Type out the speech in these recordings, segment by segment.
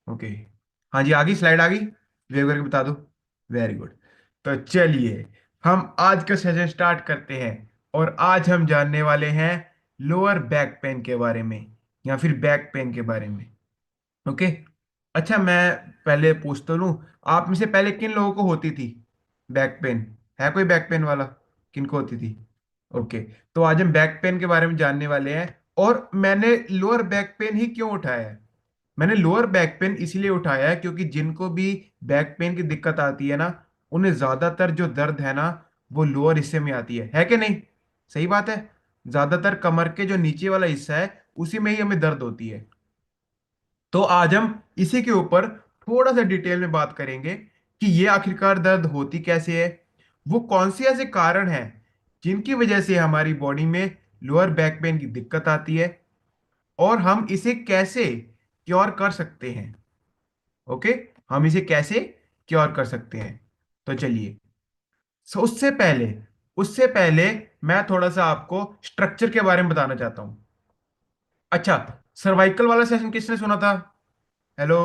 Okay. हाँ जी, आ गई slide, आ गई। वेव करके बता दो। Very good. तो चलिए हम आज का सेशन स्टार्ट करते हैं। और आज हम जानने वाले हैं लोअर बैक पेन के बारे में, या फिर बैक पेन के बारे में। ओके। अच्छा, मैं पहले पूछ तो लूं, आप में से पहले किन लोगों को होती थी बैक पेन? है कोई बैक पेन वाला? किन को होती थी? ओके। तो आज हम बैक पेन के बारे में जानने वाले हैं। और मैंने लोअर बैक पेन ही क्यों उठाया है? मैंने लोअर बैक पेन इसलिए उठाया है क्योंकि जिनको भी बैक पेन की दिक्कत आती है ना, उन्हें ज्यादातर जो दर्द है ना, वो लोअर हिस्से में आती है कि नहीं? सही बात है। ज्यादातर कमर के जो नीचे वाला हिस्सा है, उसी में ही हमें दर्द होती है। तो आज हम इसी के ऊपर थोड़ा सा डिटेल में बात करेंगे कि ये आखिरकार दर्द होती कैसे है, वो कौन से ऐसे कारण हैं जिनकी वजह से हमारी बॉडी में लोअर बैक पेन की दिक्कत आती है, और हम इसे कैसे क्योर कर सकते हैं। ओके। हम इसे कैसे क्योर कर सकते हैं। तो चलिए, उससे पहले मैं थोड़ा सा आपको स्ट्रक्चर के बारे में बताना चाहता हूं। अच्छा, सर्वाइकल वाला सेशन किसने सुना था? हेलो।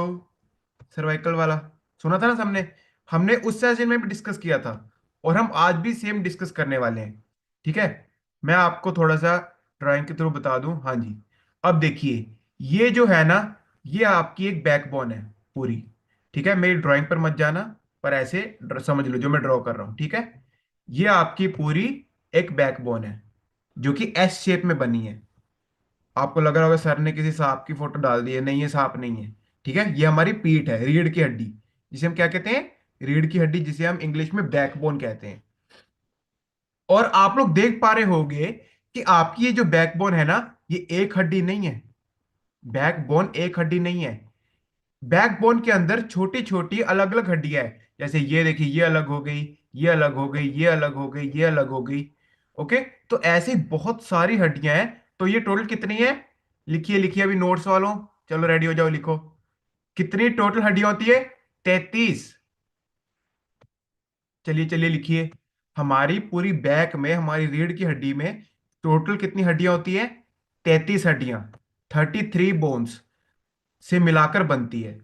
सर्वाइकल वाला सुना था ना सबने? हमने उस सेशन में भी डिस्कस किया था, और हम आज भी सेम डिस्कस करने वाले हैं। ठीक है। मैं आपको थोड़ा सा ड्राइंग के थ्रू बता दूं। हाँ जी। अब देखिए, ये जो है ना, ये आपकी एक बैकबोन है पूरी। ठीक है, मेरी ड्राइंग पर मत जाना, पर ऐसे समझ लो जो मैं ड्रॉ कर रहा हूं। ठीक है। ये आपकी पूरी एक बैकबोन है, जो कि एस शेप में बनी है। आपको लग रहा होगा सर ने किसी सांप की फोटो डाल दी है। नहीं, ये सांप नहीं है। ठीक है, ये हमारी पीठ है, रीढ़ की हड्डी, जिसे हम क्या कहते हैं? रीढ़ की हड्डी, जिसे हम इंग्लिश में बैकबोन कहते हैं। और आप लोग देख पा रहे होंगे कि आपकी ये जो बैकबोन है ना, ये एक हड्डी नहीं है। बैकबोन एक हड्डी नहीं है। बैकबोन के अंदर छोटी छोटी अलग अलग हड्डियां है। जैसे ये देखिए, ये अलग हो गई, ये अलग हो गई, ये अलग हो गई, ये अलग हो गई। ओके। तो ऐसे ही बहुत सारी हड्डियां हैं। तो ये टोटल कितनी है? लिखिए लिखिए अभी नोट्स वालों, चलो रेडी हो जाओ, लिखो। कितनी टोटल हड्डियां होती है? 33। चलिए चलिए लिखिए। हमारी पूरी बैक में, हमारी रीढ़ की हड्डी में टोटल कितनी हड्डियां होती है? 33 हड्डियां। 33 बोन्स से मिलाकर बनती है।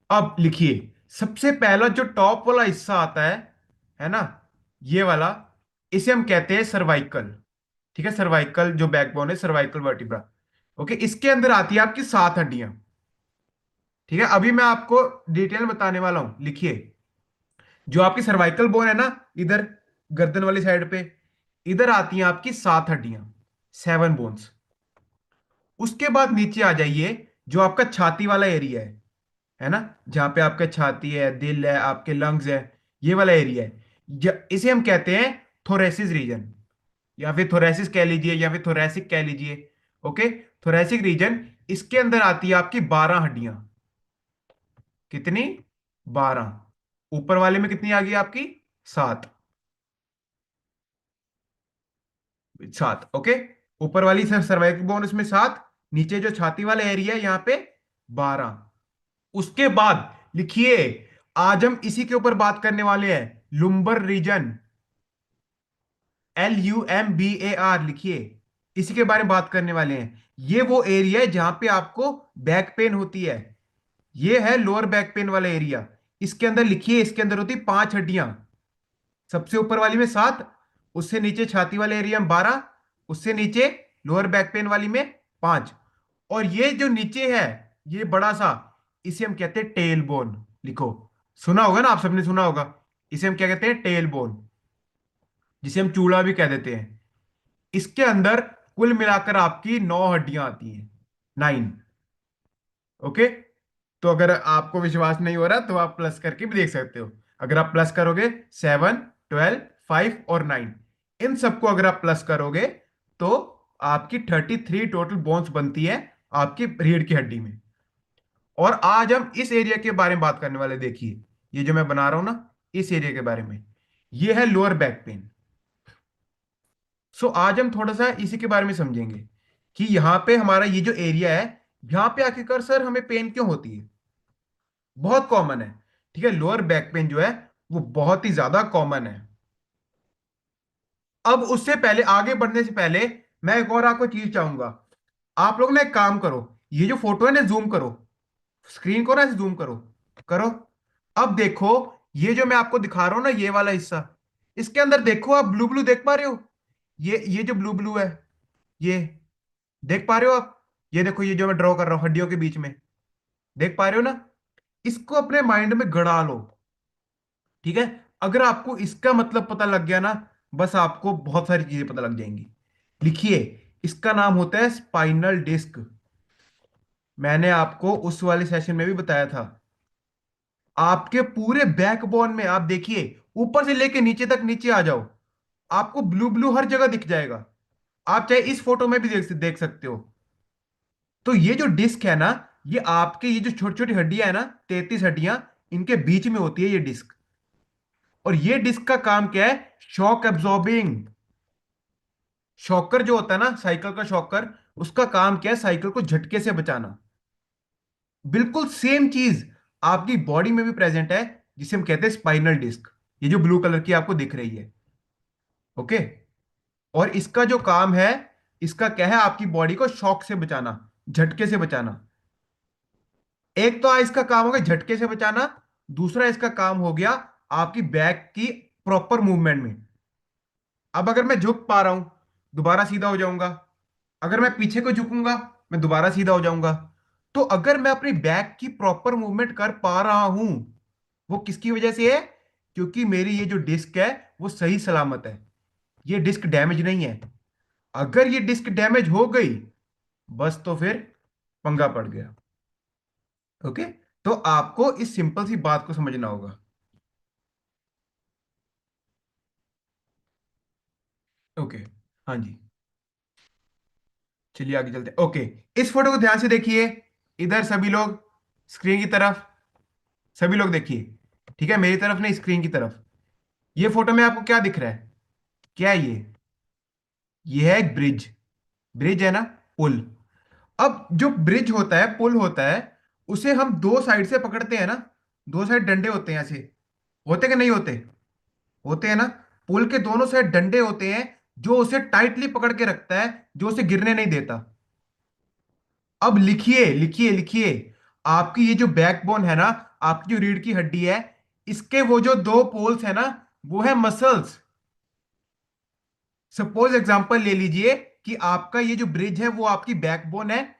अब लिखिए, सबसे पहला जो टॉप वाला हिस्सा आता है ना, ये वाला, इसे हम कहते हैं सर्वाइकल। ठीक है, सर्वाइकल जो बैकबोन है, सर्वाइकल वर्टिब्रा। ओके, इसके अंदर आती है आपकी 7 हड्डियां। ठीक है, अभी मैं आपको डिटेल बताने वाला हूं, लिखिए। जो आपकी सर्वाइकल बोन है ना, इधर गर्दन वाली साइड पे, इधर आती हैं आपकी 7 हड्डियां, 7 बोन्स। उसके बाद नीचे आ जाइए, जो आपका छाती वाला एरिया है ना, जहां पे आपका छाती है, दिल है, आपके लंग्स है, ये वाला एरिया है। इसे हम कहते हैं थोरेसिस रीजन, या फिर थोरेसिस कह लीजिए, या फिर थोरेसिक कह लीजिए। ओके। थोरेसिक रीजन, इसके अंदर आती है आपकी 12 हड्डियां। कितनी? 12। ऊपर वाले में कितनी आ गई आपकी? 7। 7। ओके। ऊपर वाली सर्वाइकल बोन, उसमें 7। नीचे जो छाती वाला एरिया है, यहाँ पे 12। उसके बाद लिखिए, आज हम इसी के ऊपर बात करने वाले हैं, लुम्बर रीजन। LUMBAR लिखिए। इसी के बारे में बात करने वाले हैं। ये वो एरिया है जहां पे आपको बैक पेन होती है। ये है लोअर बैक पेन वाला एरिया। इसके अंदर लिखिए, इसके अंदर होती 5 हड्डियां। सबसे ऊपर वाली में 7, उससे नीचे छाती वाले एरिया में 12, उससे नीचे लोअर बैक पेन वाली में 5। और ये जो नीचे है, ये बड़ा सा, इसे हम कहते हैं टेल बोन। लिखो। सुना होगा ना, आप सबने सुना होगा। इसे हम क्या कहते हैं? टेल बोन, जिसे हम चूड़ा भी कह देते हैं। इसके अंदर कुल मिलाकर आपकी 9 हड्डियां आती हैं। 9। ओके। तो अगर आपको विश्वास नहीं हो रहा, तो आप प्लस करके भी देख सकते हो। अगर आप प्लस करोगे, 7, 12, 5 और 9, इन सबको अगर आप प्लस करोगे, तो आपकी 33 टोटल बोन्स बनती है आपकी रीढ़ की हड्डी में। और आज हम इस एरिया के बारे में बात करने वाले। देखिए, ये जो मैं बना रहा हूं ना, इस एरिया के बारे में, ये है लोअर बैक पेन। सो आज हम थोड़ा सा इसी के बारे में समझेंगे कि यहाँ पे हमारा ये जो एरिया है, यहाँ पे आखिरकार सर हमें पेन क्यों होती है। बहुत कॉमन है। ठीक है, लोअर बैक पेन जो है, वो बहुत ही ज्यादा कॉमन है। अब उससे पहले, आगे बढ़ने से पहले, मैं एक और आपको चीज चाहूंगा। आप लोग ना एक काम करो, ये जो फोटो है ना, जूम करो, स्क्रीन को ना ऐसे जूम करो, करो। अब देखो, ये जो मैं आपको दिखा रहा हूं ना, ये वाला हिस्सा, इसके अंदर देखो, आप ब्लू ब्लू देख पा रहे हो? ये जो ब्लू ब्लू है, ये देख पा रहे हो आप? ये देखो, ये जो मैं ड्रॉ कर रहा हूं हड्डियों के बीच में, देख पा रहे हो ना? इसको अपने माइंड में गड़ा लो, ठीक है? अगर आपको इसका मतलब पता लग गया ना, बस आपको बहुत सारी चीजें पता लग जाएंगी। लिखिए, इसका नाम होता है स्पाइनल डिस्क। मैंने आपको उस वाले सेशन में भी बताया था। आपके पूरे बैकबोन में आप देखिए, ऊपर से लेके नीचे तक, नीचे आ जाओ, आपको ब्लू ब्लू हर जगह दिख जाएगा। आप चाहे इस फोटो में भी देख सकते हो। तो ये जो डिस्क है ना, ये आपके ये जो छोटी छोटी हड्डियां है ना, 33 हड्डियां, इनके बीच में होती है ये डिस्क। और ये डिस्क का काम क्या है? Shock absorbing. शॉकर जो होता है ना, साइकिल का शॉकर, उसका काम क्या है? साइकिल को झटके से बचाना। बिल्कुल सेम चीज आपकी बॉडी में भी प्रेजेंट है, जिसे हम कहते हैं स्पाइनल डिस्क। ये जो ब्लू कलर की आपको दिख रही है, ओके? और इसका जो काम है, इसका क्या है? आपकी बॉडी को शॉक से बचाना, झटके से बचाना। एक तो इसका काम हो गया झटके से बचाना, दूसरा इसका काम हो गया आपकी बैक की प्रॉपर मूवमेंट में। अब अगर मैं झुक पा रहा हूं, दोबारा सीधा हो जाऊंगा। अगर मैं पीछे को झुकूंगा, मैं दोबारा सीधा हो जाऊंगा। तो अगर मैं अपनी बैक की प्रॉपर मूवमेंट कर पा रहा हूं, वो किसकी वजह से है? क्योंकि मेरी ये जो डिस्क है, वो सही सलामत है। ये डिस्क डैमेज नहीं है। अगर ये डिस्क डैमेज हो गई, बस तो फिर पंगा पड़ गया। ओके? तो आपको इस सिंपल सी बात को समझना होगा। ओके, हाँ जी, चलिए आगे चलते हैं। ओके, इस फोटो को ध्यान से देखिए, इधर सभी लोग, स्क्रीन की तरफ, सभी लोग देखिए, ठीक है? मेरी तरफ नहीं, स्क्रीन की तरफ। ये फोटो में आपको क्या दिख रहा है? क्या है ये है एक ब्रिज। ब्रिज है ना, पुल। अब जो ब्रिज होता है, पुल होता है, उसे हम दो साइड से पकड़ते हैं ना, दो साइड डंडे होते हैं ऐसे, होते कि नहीं होते? होते हैं ना। पुल के दोनों साइड डंडे होते हैं, जो उसे टाइटली पकड़ के रखता है, जो उसे गिरने नहीं देता। अब लिखिए लिखिए लिखिए, आपकी ये जो बैकबोन है ना, आपकी जो रीढ़ की हड्डी है, इसके वो जो दो पोल्स है ना, वो है मसल्स। सपोज एग्जांपल ले लीजिए कि आपका ये जो ब्रिज है, वो आपकी बैकबोन है।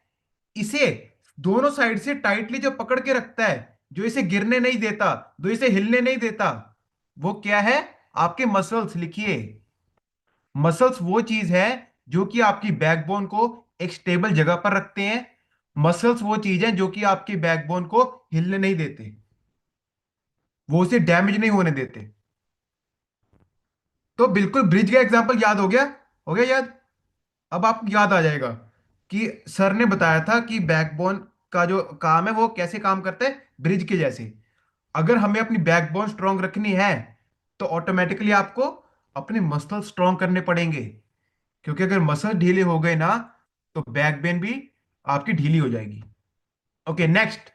इसे दोनों साइड से टाइटली जो पकड़ के रखता है, जो इसे गिरने नहीं देता, जो इसे हिलने नहीं देता, वो क्या है? आपके मसल्स। लिखिए, मसल्स वो चीज है जो कि आपकी बैकबोन को एक स्टेबल जगह पर रखते हैं। मसल्स वो चीज है जो कि आपकी बैकबोन को हिलने नहीं देते, वो उसे डैमेज नहीं होने देते। तो बिल्कुल ब्रिज का एग्जांपल याद हो गया? हो गया याद? अब आपको याद आ जाएगा कि सर ने बताया था कि बैकबोन का जो काम है, वो कैसे काम करता है, ब्रिज के जैसे। अगर हमें अपनी बैकबोन स्ट्रांग रखनी है, तो ऑटोमेटिकली आपको अपने मसल स्ट्रांग करने पड़ेंगे। क्योंकि अगर मसल ढीले हो गए ना, तो बैकबोन भी आपकी ढीली हो जाएगी। Okay, next.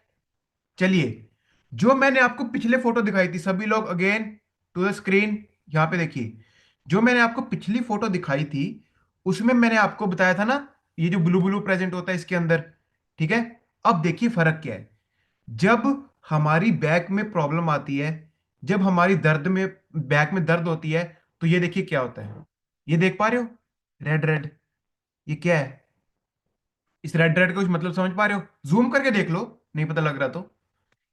चलिए, जो मैंने आपको पिछले फोटो दिखाई थी, सभी लोग अगेन टू द स्क्रीन, यहां पे देखिए। जो मैंने आपको पिछली फोटो दिखाई थी, उसमें मैंने आपको बताया था ना, ये जो ब्लू ब्लू प्रेजेंट होता है इसके अंदर, ठीक है? अब देखिए फर्क क्या है। जब हमारी बैक में प्रॉब्लम आती है, जब हमारी दर्द में, बैक में दर्द होती है, तो ये देखिए क्या होता है। ये देख पा रहे हो? रेड रेड, ये क्या है? इस रेड रेड का कुछ मतलब समझ पा रहे हो? जूम करके देख लो, नहीं पता लग रहा तो।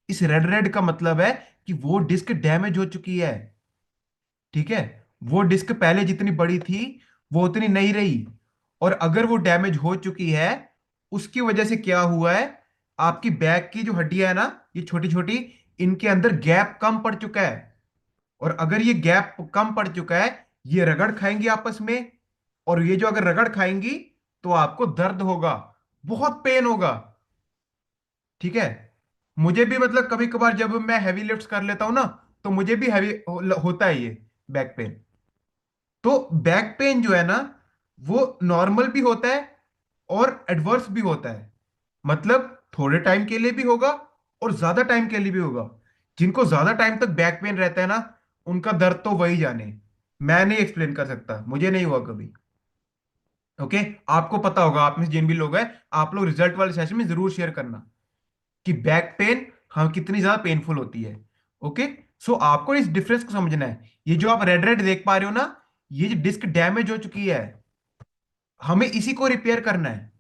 इस रेड रेड का मतलब है कि वो डिस्क डैमेज हो चुकी है, ठीक है? वो डिस्क पहले जितनी बड़ी थी, वो उतनी नहीं रही। और अगर वो डैमेज हो चुकी है, उसकी वजह से क्या हुआ है? आपकी बैक की जो हड्डियां है ना, ये छोटी छोटी, इनके अंदर गैप कम पड़ चुका है। और अगर ये गैप कम पड़ चुका है, ये रगड़ खाएंगी आपस में। और ये जो अगर रगड़ खाएंगी, तो आपको दर्द होगा, बहुत पेन होगा, ठीक है? मुझे भी मतलब कभी कभार जब मैं हैवी लिफ्ट्स कर लेता हूं ना, तो मुझे भी हैवी होता है ये बैक पेन। तो बैक पेन जो है ना, वो नॉर्मल भी होता है और एडवर्स भी होता है। मतलब थोड़े टाइम के लिए भी होगा और ज्यादा टाइम के लिए भी होगा। जिनको ज्यादा टाइम तक बैक पेन रहता है ना, उनका दर्द तो वही जाने। मैं नहीं एक्सप्लेन कर सकता, मुझे नहीं हुआ कभी। ओके, आपको पता होगा, आप में से जिन भी लोग हैं, आप लोग रिजल्ट वाले सेशन में जरूर शेयर करना कि बैक पेन हम कितनी ज्यादा पेनफुल होती है। ओके, सो आपको इस डिफरेंस को समझना है। ये जो आप रेड रेड देख पा रहे हो ना, ये जो डिस्क डैमेज हो चुकी है, हमें इसी को रिपेयर करना है।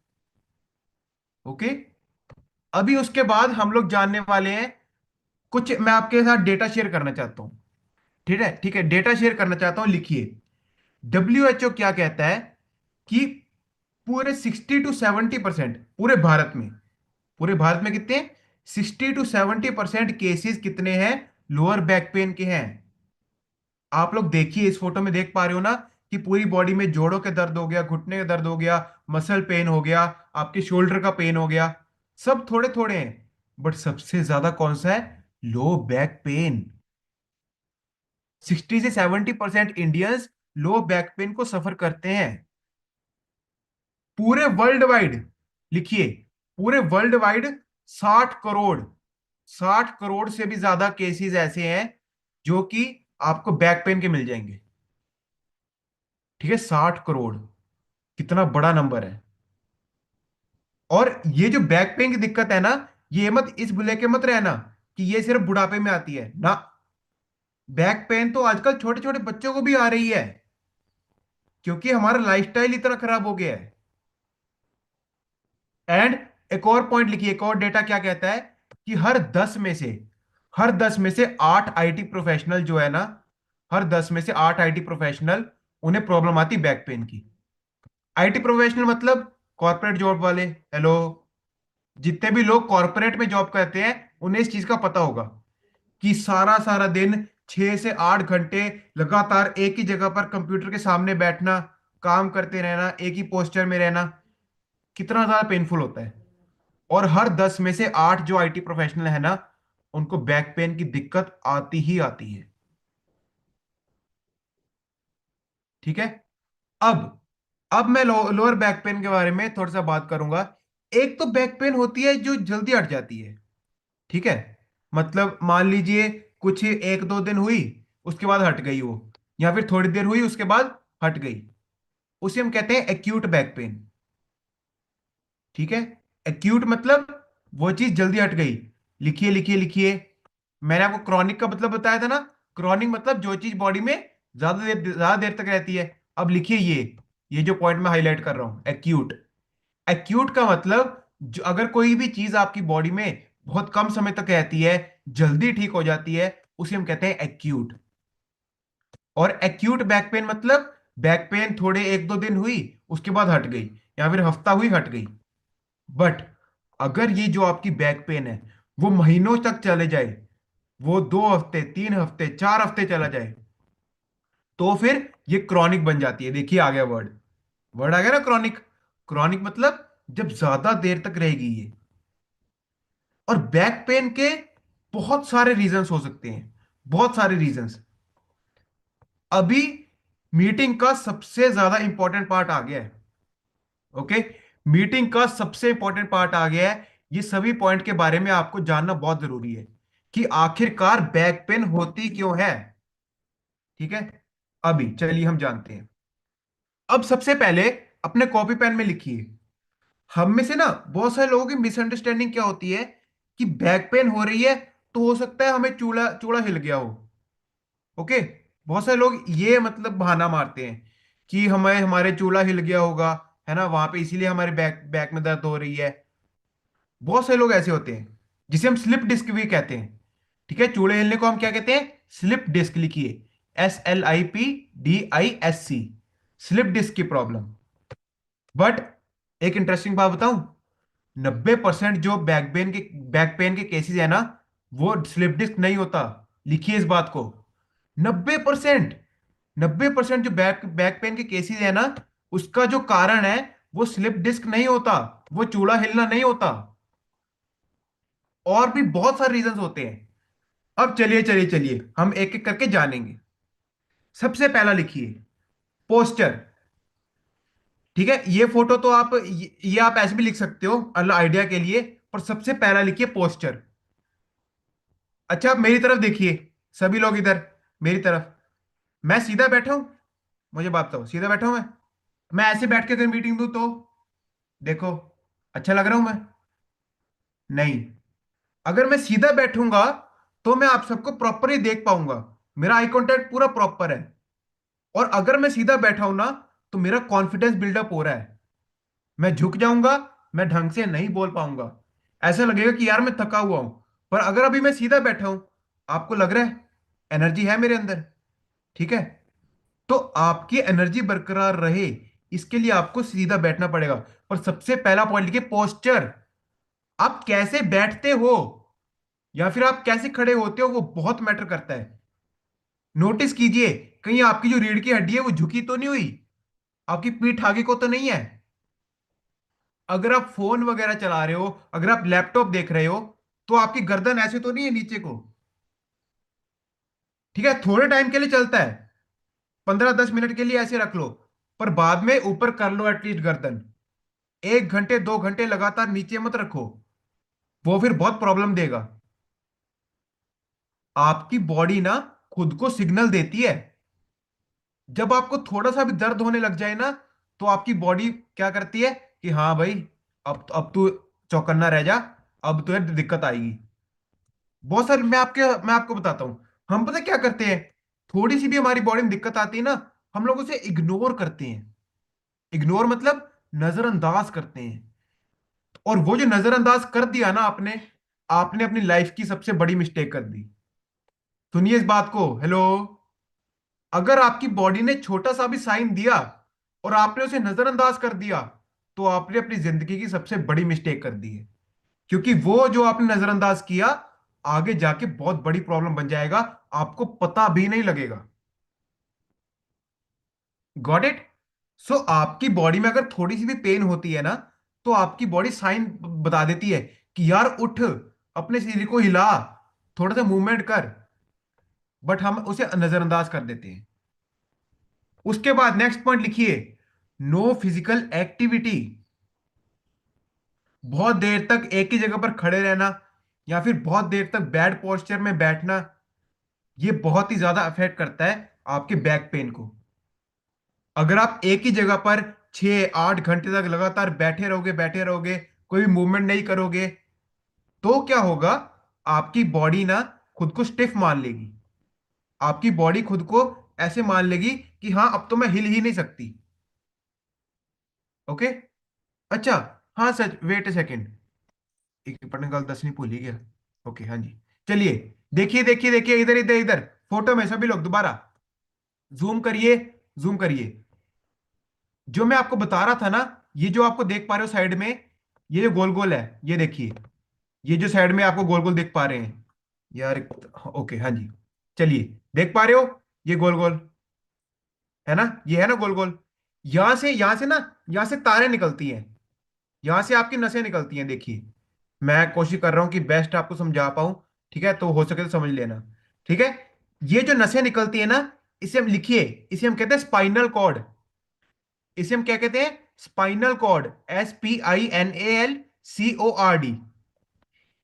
ओके, अभी उसके बाद हम लोग जानने वाले हैं कुछ, मैं आपके साथ डेटा शेयर करना चाहता हूं। ठीक है, ठीक है, डेटा शेयर करना चाहता हूं, लिखिए। WHO क्या कहता है कि पूरे 60 to 70% पूरे भारत में, पूरे भारत में कितने, 60 to 70% केसेस कितने हैं, लोअर बैक पेन के हैं। आप लोग देखिए, इस फोटो में देख पा रहे हो ना कि पूरी बॉडी में जोड़ों के दर्द हो गया, घुटने का दर्द हो गया, मसल पेन हो गया, आपके शोल्डर का पेन हो गया। सब थोड़े थोड़े हैं, बट सबसे ज्यादा कौन सा है, लो बैक पेन। 60 से 70% इंडियंस लो बैक पेन को सफर करते हैं पूरे वर्ल्ड वाइड। लिखिए, पूरे वर्ल्ड वाइड 60 करोड़, 60 करोड़ से भी ज्यादा केसेस ऐसे हैं जो कि आपको बैक पेन के मिल जाएंगे। ठीक है, 60 करोड़, कितना बड़ा नंबर है। और ये जो बैक पेन की दिक्कत है ना, ये मत इस भुले के मत रहना कि ये सिर्फ बुढ़ापे में आती है ना। बैक पेन तो आजकल छोटे छोटे बच्चों को भी आ रही है, क्योंकि हमारा लाइफस्टाइल इतना खराब हो गया है। एंड एक और पॉइंट लिखिए, एक और डेटा क्या कहता है कि हर 10 में से 8 IT प्रोफेशनल जो है ना, हर 10 में से 8 IT प्रोफेशनल, उन्हें प्रॉब्लम आती बैक पेन की। IT प्रोफेशनल मतलब कॉर्पोरेट जॉब वाले। हेलो, जितने भी लोग कॉर्पोरेट में जॉब करते हैं उन्हें इस चीज का पता होगा कि सारा सारा दिन 6 से 8 घंटे लगातार एक ही जगह पर कंप्यूटर के सामने बैठना, काम करते रहना, एक ही पोस्चर में रहना, कितना ज्यादा पेनफुल होता है। और हर 10 में से 8 जो IT प्रोफेशनल है ना, उनको बैक पेन की दिक्कत आती ही आती है। ठीक है, अब अब मैं लोअर बैक पेन के बारे में थोड़ा सा बात करूंगा। एक तो बैक पेन होती है जो जल्दी हट जाती है। ठीक है, मतलब मान लीजिए कुछ 1 2 दिन हुई, उसके बाद हट गई वो, या फिर थोड़ी देर हुई उसके बाद हट गई, उसे हम कहते हैं एक्यूट बैक पेन। ठीक है, एक्यूट मतलब वो चीज जल्दी हट गई। लिखिए लिखिए लिखिए, मैंने आपको क्रॉनिक का मतलब बताया था ना। क्रॉनिक मतलब जो चीज बॉडी में ज्यादा देर तक रहती है। अब लिखिए, ये जो पॉइंट मैं हाईलाइट कर रहा हूं, एक्यूट। एक्यूट का मतलब अगर कोई भी चीज आपकी बॉडी में बहुत कम समय तक रहती है, जल्दी ठीक हो जाती है, उसे हम कहते हैं एक्यूट। और एक्यूट बैक पेन मतलब बैक पेन थोड़े 1 2 दिन हुई, उसके बाद हट गई, या फिर हफ्ता हुई हट गई। बट अगर ये जो आपकी बैक पेन है वो महीनों तक चले जाए, वो 2 हफ्ते 3 हफ्ते 4 हफ्ते चला जाए, तो फिर ये क्रॉनिक बन जाती है। देखिए आ गया वर्ड, वर्ड आ गया ना, क्रॉनिक। क्रॉनिक मतलब जब ज्यादा देर तक रहेगी ये। और बैक पेन के बहुत सारे रीजंस हो सकते हैं, बहुत सारे रीजंस। अभी मीटिंग का सबसे ज्यादा इंपॉर्टेंट पार्ट आ गया है। ओके, मीटिंग का सबसे इंपॉर्टेंट पार्ट आ गया है। ये सभी पॉइंट के बारे में आपको जानना बहुत जरूरी है कि आखिरकार बैक पेन होती क्यों है। ठीक है, अभी चलिए हम जानते हैं। अब सबसे पहले अपने कॉपी पेन में लिखिए। हम में से ना बहुत सारे लोगों की मिसअंडरस्टैंडिंग क्या होती है कि बैक पेन हो रही है तो हो सकता है हमें चूड़ा चूड़ा हिल गया हो। ओके, बहुत सारे लोग ये मतलब बहाना मारते हैं कि हमें हमारे चूड़ा हिल गया होगा, है ना, वहां पे इसीलिए हमारे बैक बैक में दर्द हो रही है। बहुत सारे लोग ऐसे होते हैं, जिसे हम स्लिप डिस्क भी कहते हैं। ठीक है, चूड़े हिलने को हम क्या कहते हैं, स्लिप डिस्क। लिखिए, SLIPDISC, स्लिप डिस्क की प्रॉब्लम। बट एक इंटरेस्टिंग बात बताऊं, 90% जो बैक पेन के केसेस है ना, वो स्लिप डिस्क नहीं होता। लिखिए इस बात को, 90%, 90% जो बैक बैक पेन के केसेस है ना, उसका जो कारण है वो स्लिप डिस्क नहीं होता, वो चूड़ा हिलना नहीं होता। और भी बहुत सारे रीजंस होते हैं। अब चलिए चलिए चलिए हम एक एक करके जानेंगे। सबसे पहला लिखिए, पोस्टर। ठीक है, ये फोटो तो आप ये आप ऐसे भी लिख सकते हो अल्लाह आइडिया के लिए, पर सबसे पहला लिखिए पोस्टर। अच्छा, आप मेरी तरफ देखिए, सभी लोग इधर मेरी तरफ। मैं सीधा बैठा हूं, मुझे बात बताओ, सीधा बैठा हूं मैं? मैं ऐसे बैठ के अगर मीटिंग दूं तो देखो, अच्छा लग रहा हूं मैं? नहीं। अगर मैं सीधा बैठूंगा तो मैं आप सबको प्रॉपर ही देख पाऊंगा, मेरा आई कांटेक्ट पूरा प्रॉपर है। और अगर मैं सीधा बैठा हूं ना, तो मेरा कॉन्फिडेंस बिल्डअप हो रहा है। मैं झुक जाऊंगा, मैं ढंग से नहीं बोल पाऊंगा, ऐसा लगेगा कि यार मैं थका हुआ हूं। पर अगर अभी मैं सीधा बैठा हूं, आपको लग रहा है एनर्जी है मेरे अंदर, ठीक है? तो आपकी एनर्जी बरकरार रहे, इसके लिए आपको सीधा बैठना पड़ेगा। और सबसे पहला पॉइंट लिखिए, पोस्चर। आप कैसे बैठते हो या फिर आप कैसे खड़े होते हो, वो बहुत मैटर करता है। नोटिस कीजिए, कहीं आपकी जो रीढ़ की हड्डी है वो झुकी तो नहीं हुई, आपकी पीठ आगे को तो नहीं है। अगर आप फोन वगैरह चला रहे हो, अगर आप लैपटॉप देख रहे हो, तो आपकी गर्दन ऐसे तो नहीं है नीचे को। ठीक है, थोड़े टाइम के लिए चलता है, 15-10 मिनट के लिए ऐसे रख लो, पर बाद में ऊपर कर लो एटलीस्ट गर्दन। 1 घंटे 2 घंटे लगातार नीचे मत रखो, वो फिर बहुत प्रॉब्लम देगा। आपकी बॉडी ना खुद को सिग्नल देती है। जब आपको थोड़ा सा भी दर्द होने लग जाए ना, तो आपकी बॉडी क्या करती है कि हाँ भाई, अब तू चौकन्ना रह जा, अब तुझे दिक्कत आएगी। बहुत सारे मैं आपको बताता हूँ, हम पता क्या करते हैं, थोड़ी सी भी हमारी बॉडी में दिक्कत आती है ना, हम लोग उसे इग्नोर करते हैं। इग्नोर मतलब नजरअंदाज करते हैं। और वो जो नजरअंदाज कर दिया ना आपने, आपने अपनी लाइफ की सबसे बड़ी मिस्टेक कर दी। सुनिए इस बात को, हेलो। अगर आपकी बॉडी ने छोटा सा भी साइन दिया और आपने उसे नजरअंदाज कर दिया, तो आपने अपनी जिंदगी की सबसे बड़ी मिस्टेक कर दी है। क्योंकि वो जो आपने नजरअंदाज किया, आगे जाके बहुत बड़ी प्रॉब्लम बन जाएगा, आपको पता भी नहीं लगेगा। Got it? सो आपकी बॉडी में अगर थोड़ी सी भी पेन होती है ना, तो आपकी बॉडी साइन बता देती है कि यार उठ, अपने शरीर को हिला, थोड़ा सा मूवमेंट कर। बट हम उसे नजरअंदाज कर देते हैं। उसके बाद नेक्स्ट पॉइंट लिखिए, नो फिजिकल एक्टिविटी। बहुत देर तक एक ही जगह पर खड़े रहना या फिर बहुत देर तक बैड पोस्चर में बैठना, ये बहुत ही ज्यादा अफेक्ट करता है आपके बैक पेन को। अगर आप एक ही जगह पर 6-8 घंटे तक लगातार बैठे रहोगे, कोई भी मूवमेंट नहीं करोगे, तो क्या होगा, आपकी बॉडी ना खुद को स्टिफ मान लेगी। आपकी बॉडी खुद को ऐसे मान लेगी कि हाँ, अब तो मैं हिल ही नहीं सकती। ओके। अच्छा, हाँ सच, वेट ए सेकेंड, एक इंपॉर्टेंट गल दसनी भूल ही गया। ओके, हाँ जी। चलिए, देखिए देखिए देखिए, इधर इधर इधर, फोटो में सभी लोग दोबारा जूम करिए, जूम करिए। जो मैं आपको बता रहा था ना, ये जो आपको देख पा रहे हो साइड में, ये जो गोल गोल है, ये देखिए, ये जो साइड में आपको गोल गोल देख पा रहे हैं यार। ओके, हाँ जी। चलिए, देख पा रहे हो ये गोल गोल, है ना? ये है ना गोल गोल। यहां से ना, यहां से तारें निकलती हैं, यहां से आपकी नसें निकलती हैं, देखिए। मैं कोशिश कर रहा हूं कि बेस्ट आपको समझा पाऊं, ठीक है? तो हो सके तो समझ लेना, ठीक है? ये जो नसें निकलती है ना, इसे हम लिखिए, इसे हम कहते हैं स्पाइनल कॉर्ड। इसे हम क्या कहते हैं? Spinal cord, SPINALCORD।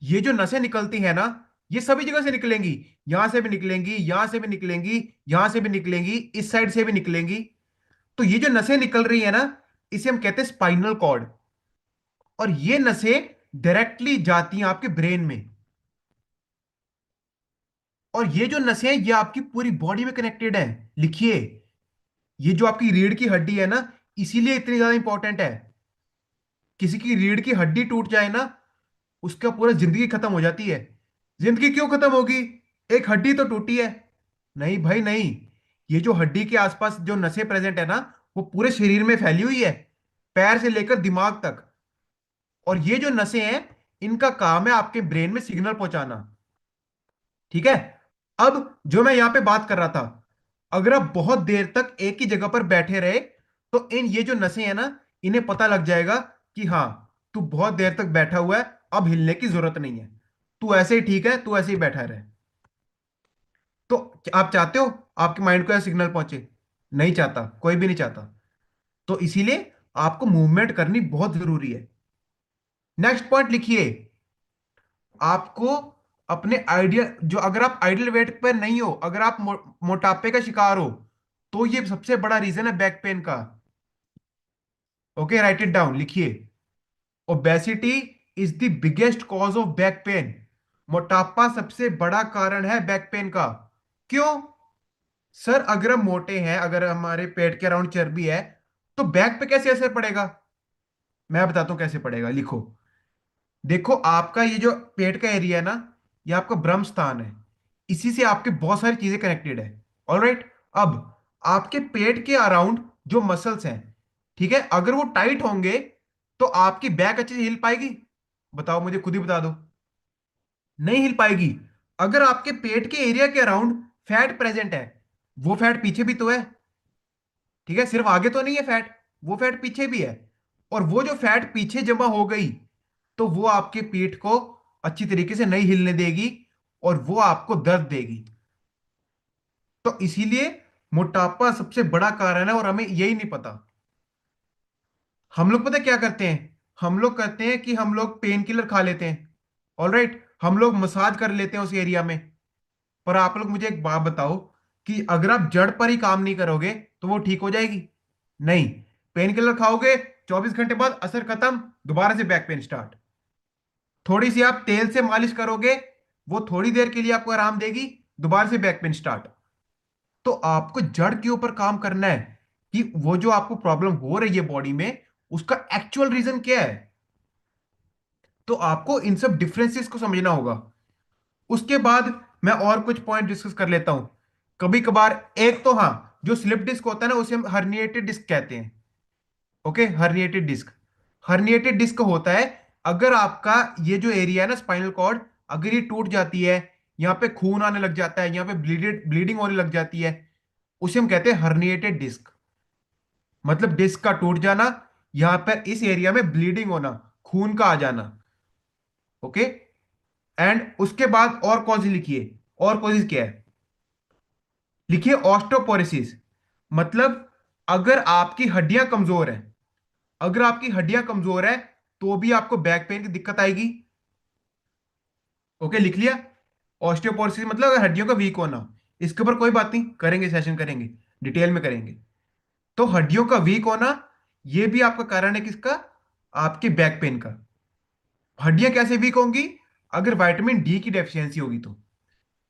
ये जो नसें निकलती है ना, ये सभी जगह से निकलेंगी, यहां से भी निकलेंगी, यहां से भी निकलेंगी, यहां से भी निकलेंगी, इस साइड से भी निकलेंगी। तो ये जो नसें निकल रही है ना, इसे हम कहते हैं स्पाइनल कॉर्ड। और ये नसें डायरेक्टली जाती हैं आपके ब्रेन में। और ये जो नसें हैं, ये आपकी पूरी बॉडी में कनेक्टेड है। लिखिए, ये जो आपकी रीढ़ की हड्डी है ना, इसीलिए इतनी ज्यादा इंपॉर्टेंट है। किसी की रीढ़ की हड्डी टूट जाए ना, उसका पूरा जिंदगी खत्म हो जाती है। जिंदगी क्यों खत्म होगी? एक हड्डी तो टूटी है। नहीं भाई नहीं, ये जो हड्डी के आसपास जो नसें प्रेजेंट है ना, वो पूरे शरीर में फैली हुई है, पैर से लेकर दिमाग तक। और ये जो नसें हैं, इनका काम है आपके ब्रेन में सिग्नल पहुंचाना, ठीक है? अब जो मैं यहां पे बात कर रहा था, अगर आप बहुत देर तक एक ही जगह पर बैठे रहे, तो इन ये जो नसें हैं ना, इन्हें पता लग जाएगा कि हाँ, तू बहुत देर तक बैठा हुआ है, अब हिलने की जरूरत नहीं है, तू ऐसे ही ठीक है, तू ऐसे ही बैठा रहे। तो आप चाहते हो आपके माइंड को यह सिग्नल पहुंचे? नहीं चाहता, कोई भी नहीं चाहता। तो इसीलिए आपको मूवमेंट करनी बहुत जरूरी है। नेक्स्ट पॉइंट लिखिए, आपको अपने आइडियल, जो अगर आप आइडियल वेट पर नहीं हो, अगर आप मोटापे का शिकार हो, तो ये सबसे बड़ा रीजन है बैक पेन का। ओके, राइट इट डाउन, लिखिए। Obesity is the biggest cause of back pain. मोटापा सबसे बड़ा कारण है बैक पेन का। क्यों? सर, अगर हम मोटे हैं, अगर हमारे पेट के अराउंड चर्बी है, तो बैक पे कैसे असर पड़ेगा? मैं बताता हूं कैसे पड़ेगा, लिखो। देखो, आपका ये जो पेट का एरिया है ना, ये आपका ब्रह्म स्थान है। इसी से आपके बहुत सारी चीजें कनेक्टेड है। ऑलराइट। अब आपके पेट के अराउंड जो मसल्स हैं, ठीक है, अगर वो टाइट होंगे तो आपकी बैक अच्छे से हिल पाएगी? बताओ, मुझे खुद ही बता दो। नहीं हिल पाएगी। अगर आपके पेट के एरिया के अराउंड फैट प्रेजेंट है, वो फैट पीछे भी तो है, ठीक है, सिर्फ आगे तो नहीं है फैट, वो फैट पीछे भी है। और वो जो फैट पीछे जमा हो गई, तो वो आपके पीठ को अच्छी तरीके से नहीं हिलने देगी, और वो आपको दर्द देगी। तो इसीलिए मोटापा सबसे बड़ा कारण है, और हमें यही नहीं पता। हम लोग पता है क्या करते हैं? हम लोग कहते हैं कि हम लोग पेन किलर खा लेते हैं। ऑलराइट, हम लोग मसाज कर लेते हैं उस एरिया में। पर आप लोग मुझे एक बात बताओ कि अगर आप जड़ पर ही काम नहीं करोगे तो वो ठीक हो जाएगी? नहीं। पेन किलर खाओगे, 24 घंटे बाद असर खत्म, दोबारा से बैक पेन स्टार्ट। थोड़ी सी आप तेल से मालिश करोगे, वो थोड़ी देर के लिए आपको आराम देगी, दोबारा से बैक पेन स्टार्ट। तो आपको जड़ के ऊपर काम करना है कि वो जो आपको प्रॉब्लम हो रही है बॉडी में, उसका एक्चुअल रीजन क्या है। तो आपको इन सब डिफरेंसेस को समझना होगा। उसके बाद मैं और कुछ पॉइंट डिस्कस कर लेता हूं। कभी कभार, एक तो हाँ, जो स्लिप डिस्क होता है ना, उसे हम हर्निएटेड डिस्क कहते हैं। Okay, herniated disc. Herniated disc होता है अगर आपका ये जो एरिया है ना, स्पाइनल कॉर्ड, अगर ये टूट जाती है, यहाँ पे खून आने लग जाता है, यहाँ पे ब्लीडिंग होने लग जाती है, उसे हम कहते हैं हर्निएटेड डिस्क। मतलब डिस्क का टूट जाना, यहां पर इस एरिया में ब्लीडिंग होना, खून का आ जाना। ओके। एंड उसके बाद और कौन सी लिखिए, और कौन सी क्या है, लिखिए ऑस्टोपोरोसिस। मतलब अगर आपकी हड्डियां कमजोर हैं, अगर आपकी हड्डियां कमजोर है, तो भी आपको बैक पेन की दिक्कत आएगी। ओके, लिख लिया। ऑस्टियोपोरोसिस मतलब अगर हड्डियों का वीक होना। इसके ऊपर कोई बात नहीं, करेंगे, सेशन करेंगे, डिटेल में करेंगे। तो हड्डियों का वीक होना, यह भी आपका कारण है किसका? आपके बैक पेन का। हड्डियां कैसे वीक होंगी? अगर विटामिन डी की डेफिशिएंसी होगी तो।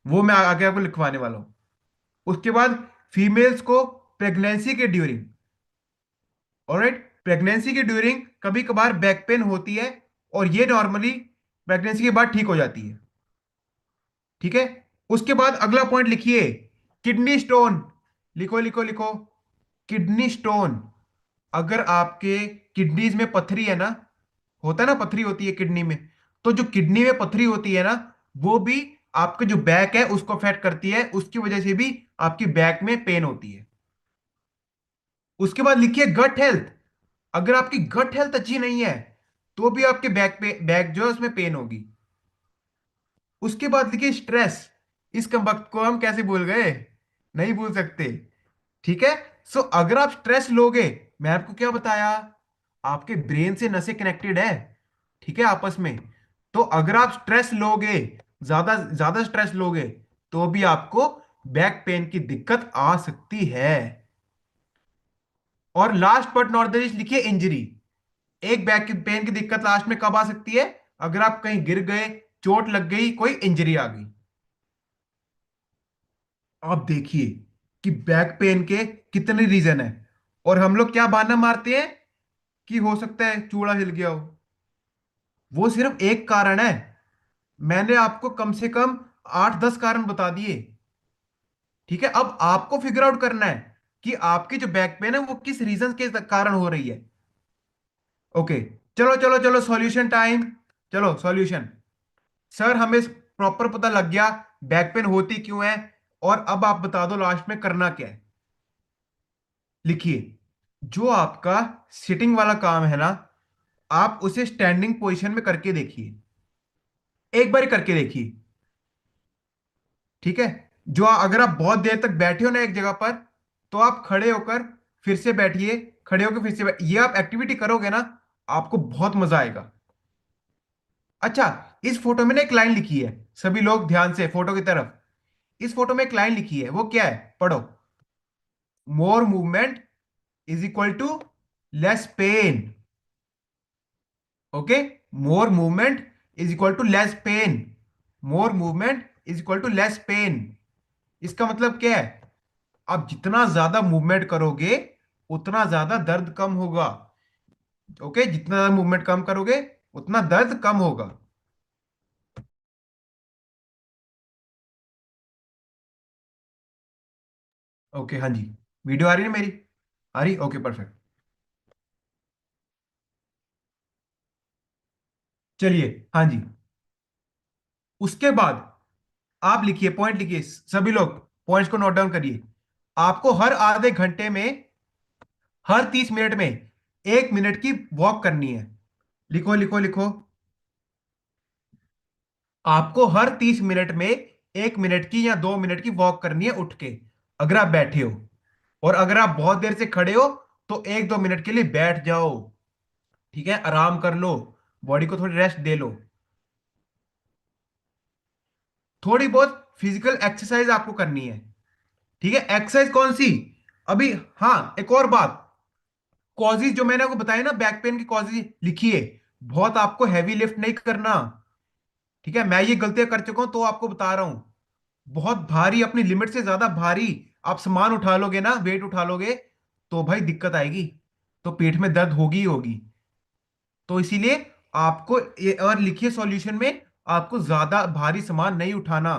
वो मैं आगे आपको लिखवाने वाला हूं। उसके बाद फीमेल्स को प्रेगनेंसी के ड्यूरिंग, ऑलराइट, प्रेगनेंसी के ड्यूरिंग कभी कभार बैक पेन होती है, और ये नॉर्मली प्रेगनेंसी के बाद ठीक हो जाती है। ठीक है। उसके बाद अगला पॉइंट लिखिए, किडनी स्टोन। लिखो लिखो लिखो, किडनी स्टोन। अगर आपके किडनीज में पथरी है ना, होता है ना, पथरी होती है किडनी में, तो जो किडनी में पथरी होती है ना, वो भी आपके जो बैक है उसको अफेक्ट करती है, उसकी वजह से भी आपकी बैक में पेन होती है। उसके बाद लिखिए गट हेल्थ। अगर आपकी गट हेल्थ अच्छी नहीं है, तो भी आपके बैक जो है उसमें पेन होगी। उसके बाद लिखिए स्ट्रेस। इस वक्त को हम कैसे भूल गए? नहीं भूल सकते। ठीक है। सो अगर आप स्ट्रेस लोगे, मैं आपको क्या बताया, आपके ब्रेन से नसें कनेक्टेड है, ठीक है, आपस में। तो अगर आप स्ट्रेस लोगे, ज्यादा ज्यादा स्ट्रेस लोगे, तो भी आपको बैक पेन की दिक्कत आ सकती है। और last but not the least लिखिए इंजरी। एक बैक की पेन की दिक्कत लास्ट में कब आ सकती है? अगर आप कहीं गिर गए, चोट लग गई, कोई इंजरी आ गई। आप देखिए कि बैक पेन के कितने रीजन है, और हम लोग क्या बहाना मारते हैं कि हो सकता है चूड़ा हिल गया हो। वो सिर्फ एक कारण है, मैंने आपको कम से कम 8-10 कारण बता दिए। ठीक है, अब आपको फिगर आउट करना है कि आपकी जो बैक पेन है वो किस रीजन के कारण हो रही है। ओके, चलो चलो चलो, सॉल्यूशन टाइम। चलो सॉल्यूशन। सर, हमें प्रॉपर पता लग गया बैक पेन होती क्यों है, और अब आप बता दो लास्ट में करना क्या है। लिखिए, जो आपका सिटिंग वाला काम है ना, आप उसे स्टैंडिंग पोजीशन में करके देखिए, एक बार करके देखिए। ठीक है। जो अगर आप बहुत देर तक बैठे हो ना एक जगह पर, तो आप खड़े होकर फिर से बैठिए, खड़े होकर फिर से ये आप एक्टिविटी करोगे ना, आपको बहुत मजा आएगा। अच्छा, इस फोटो में ना एक लाइन लिखी है, सभी लोग ध्यान से फोटो की तरफ। इस फोटो में एक लाइन लिखी है, वो क्या है, पढ़ो। More movement is equal to less pain. Okay, more movement is equal to less pain. More movement is equal to less pain. इसका मतलब क्या है? आप जितना ज्यादा मूवमेंट करोगे उतना ज्यादा दर्द कम होगा। ओके, जितना ज्यादा मूवमेंट कम करोगे उतना दर्द कम होगा। ओके, हाँ जी। वीडियो आ रही है मेरी? आ रही, ओके परफेक्ट। चलिए, हाँ जी। उसके बाद आप लिखिए, पॉइंट लिखिए, सभी लोग पॉइंट्स को नोट डाउन करिए। आपको हर आधे घंटे में, हर 30 मिनट में 1 मिनट की वॉक करनी है। लिखो लिखो लिखो। आपको हर 30 मिनट में 1 मिनट की या 2 मिनट की वॉक करनी है उठ के, अगर आप बैठे हो। और अगर आप बहुत देर से खड़े हो तो 1-2 मिनट के लिए बैठ जाओ। ठीक है, आराम कर लो, बॉडी को थोड़ी रेस्ट दे लो। थोड़ी बहुत फिजिकल एक्सरसाइज आपको करनी है। ठीक है, एक्सरसाइज कौन सी? अभी, हाँ, एक और बात। कॉजेज जो मैंने आपको बताया ना, बैक पेन की कॉजेज लिखिए। बहुत आपको हैवी लिफ्ट नहीं करना। ठीक है, मैं ये गलतियां कर चुका हूं तो आपको बता रहा हूं। बहुत भारी, अपनी लिमिट से ज्यादा भारी आप सामान उठा लोगे ना, वेट उठा लोगे, तो भाई दिक्कत आएगी। तो पेट में दर्द होगी ही होगी। तो इसीलिए आपको ये और लिखिए सॉल्यूशन में, आपको ज्यादा भारी सामान नहीं उठाना।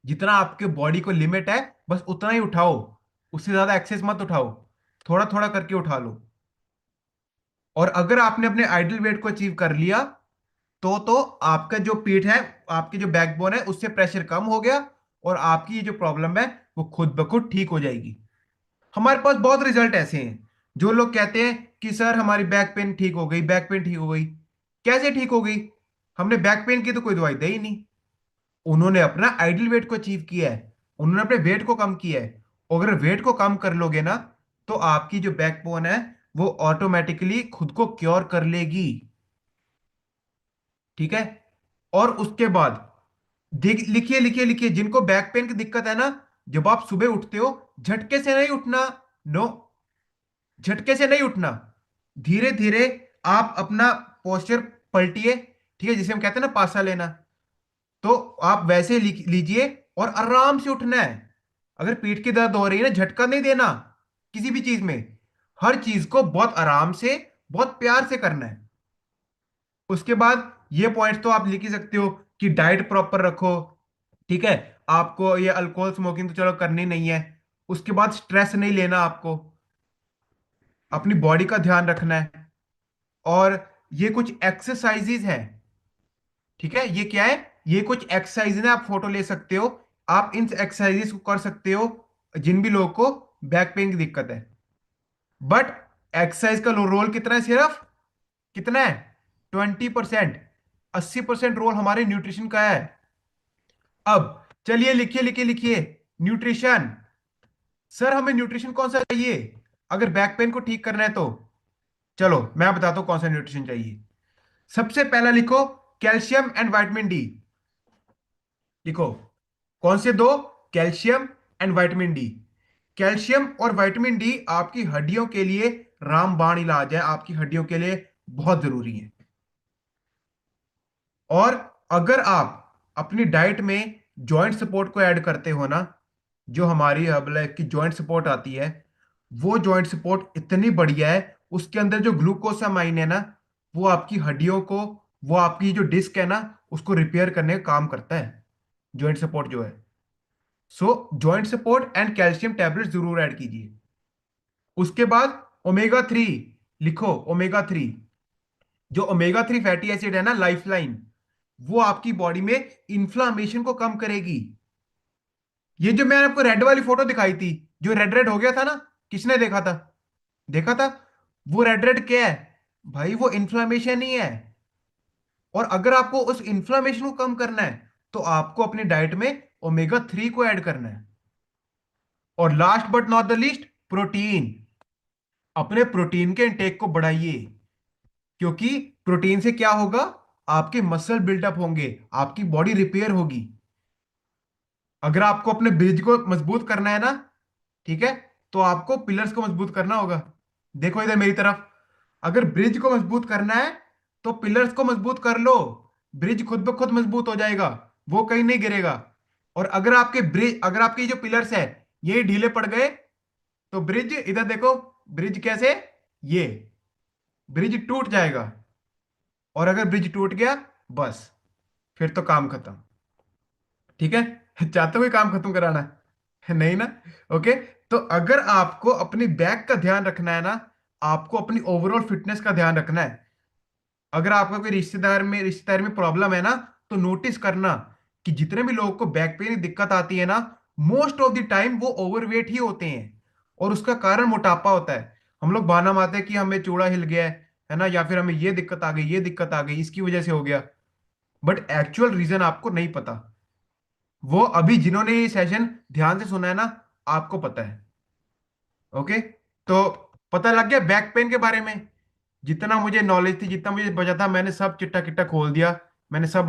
जितना आपके बॉडी को लिमिट है बस उतना ही उठाओ। उससे ज्यादा एक्सेस मत उठाओ। थोड़ा थोड़ा करके उठा लो। और अगर आपने अपने आइडल वेट को अचीव कर लिया तो आपका जो पीठ है, आपकी जो बैकबोन है, उससे प्रेशर कम हो गया। और आपकी ये जो प्रॉब्लम है वो खुद ब खुद ठीक हो जाएगी। हमारे पास बहुत रिजल्ट ऐसे हैं। जो लोग कहते हैं कि सर हमारी बैक पेन ठीक हो गई, बैक पेन ठीक हो गई। कैसे ठीक हो गई? हमने बैक पेन की तो कोई दवाई दी ही नहीं। उन्होंने अपना आइडल वेट को अचीव किया है। उन्होंने अपने वेट को कम किया है। और अगर वेट को कम कर लोगे ना, तो आपकी जो बैकबोन है वो ऑटोमेटिकली खुद को क्योर कर लेगी। ठीक है। और उसके बाद लिखिए लिखिए लिखिए, जिनको बैक पेन की दिक्कत है ना, जब आप सुबह उठते हो, झटके से नहीं उठना। नो, झटके से नहीं उठना। धीरे धीरे आप अपना पोस्चर पलटिए। ठीक है, जिसे हम कहते हैं ना पासा लेना। तो आप वैसे लीजिए और आराम से उठना है। अगर पीठ की दर्द हो रही है ना, झटका नहीं देना किसी भी चीज में। हर चीज को बहुत आराम से, बहुत प्यार से करना है। उसके बाद ये पॉइंट्स तो आप लिख ही सकते हो कि डाइट प्रॉपर रखो। ठीक है, आपको ये अल्कोहल स्मोकिंग तो चलो करनी नहीं है। उसके बाद स्ट्रेस नहीं लेना आपको, अपनी बॉडी का ध्यान रखना है। और ये कुछ एक्सरसाइजेज हैं। ठीक है, ये क्या है? ये कुछ एक्सरसाइज है, आप फोटो ले सकते हो। आप इन एक्सरसाइजेस को कर सकते हो जिन भी लोगों को बैक पेन की दिक्कत है। बट एक्सरसाइज का रोल कितना है? सिर्फ कितना है? 20%। 80% रोल हमारे न्यूट्रिशन का है। अब चलिए, लिखिए लिखिए लिखिए। न्यूट्रिशन। सर हमें न्यूट्रिशन कौन सा चाहिए अगर बैक पेन को ठीक करना है तो? चलो मैं बताता हूं कौन सा न्यूट्रिशन चाहिए। सबसे पहला लिखो, कैल्शियम एंड विटामिन डी। लिखो, कौन से दो? Calcium and vitamin D. Calcium और विटामिन डी आपकी हड्डियों के लिए रामबाण इलाज है, आपकी हड्डियों के लिए बहुत जरूरी है। और अगर आप अपनी डाइट में जॉइंट सपोर्ट को ऐड करते हो ना, जो हमारी हर्बलाइफ की जॉइंट सपोर्ट आती है, वो जॉइंट सपोर्ट इतनी बढ़िया है। उसके अंदर जो ग्लूकोसामाइन है ना, वो आपकी हड्डियों को, वो आपकी जो डिस्क है ना, उसको रिपेयर करने का काम करता है, जॉइंट सपोर्ट जो है। So joint support and calcium tablet जरूर ऐड कीजिए। उसके बाद ओमेगा 3। लिखो, ओमेगा 3। जो ओमेगा 3 फैटी एसिड है ना, लाइफलाइन, वो आपकी बॉडी में इंफ्लामेशन को कम करेगी। ये जो मैंने आपको रेड वाली फोटो दिखाई थी, जो रेड रेड हो गया था ना, किसने देखा था? देखा था? वो रेड रेड क्या है? भाई वो इंफ्लामेशन ही है। और अगर आपको उस इंफ्लामेशन को कम करना है तो आपको अपनी डाइट में ओमेगा 3 को ऐड करना है। और last but not the least, protein. अपने प्रोटीन के इंटेक को बढ़ाइए। क्योंकि प्रोटीन से क्या होगा? आपके मसल बिल्डअप होंगे, आपकी बॉडी रिपेयर होगी। अगर आपको अपने ब्रिज को मजबूत करना है ना, ठीक है, तो आपको पिलर्स को मजबूत करना होगा। देखो इधर मेरी तरफ, अगर ब्रिज को मजबूत करना है तो पिलर्स को मजबूत कर लो, ब्रिज खुद ब खुद मजबूत हो जाएगा, वो कहीं नहीं गिरेगा। और अगर आपके जो पिलर्स है ये ढीले पड़ गए तो ब्रिज, इधर देखो, ब्रिज कैसे, ये ब्रिज टूट जाएगा। और अगर ब्रिज टूट गया, बस फिर तो काम खत्म। ठीक है। चाहते हो कोई काम खत्म कराना? नहीं ना। ओके। तो अगर आपको अपनी बैक का ध्यान रखना है ना, आपको अपनी ओवरऑल फिटनेस का ध्यान रखना है, अगर आपका कोई रिश्तेदार में प्रॉब्लम है ना, तो नोटिस करना कि जितने भी लोगों को बैक पेन की दिक्कत आती है ना, मोस्ट ऑफ द टाइम वो ओवरवेट ही होते हैं। और उसका कारण मोटापा होता है। हम लोग बहाना मारते हैं कि हमें चूड़ा हिल गया है ना, या फिर हमें ये दिक्कत आ गई, ये दिक्कत आ गई, इसकी वजह से हो गया। बट एक्चुअल रीजन आपको नहीं पता। वो अभी जिन्होंने ये सेशन ध्यान से सुना है ना, आपको पता है। ओके। तो पता लग गया बैक पेन के बारे में। जितना मुझे नॉलेज थी, जितना मुझे बचा था, मैंने सब चिट्टा किट्टा खोल दिया। मैंने सब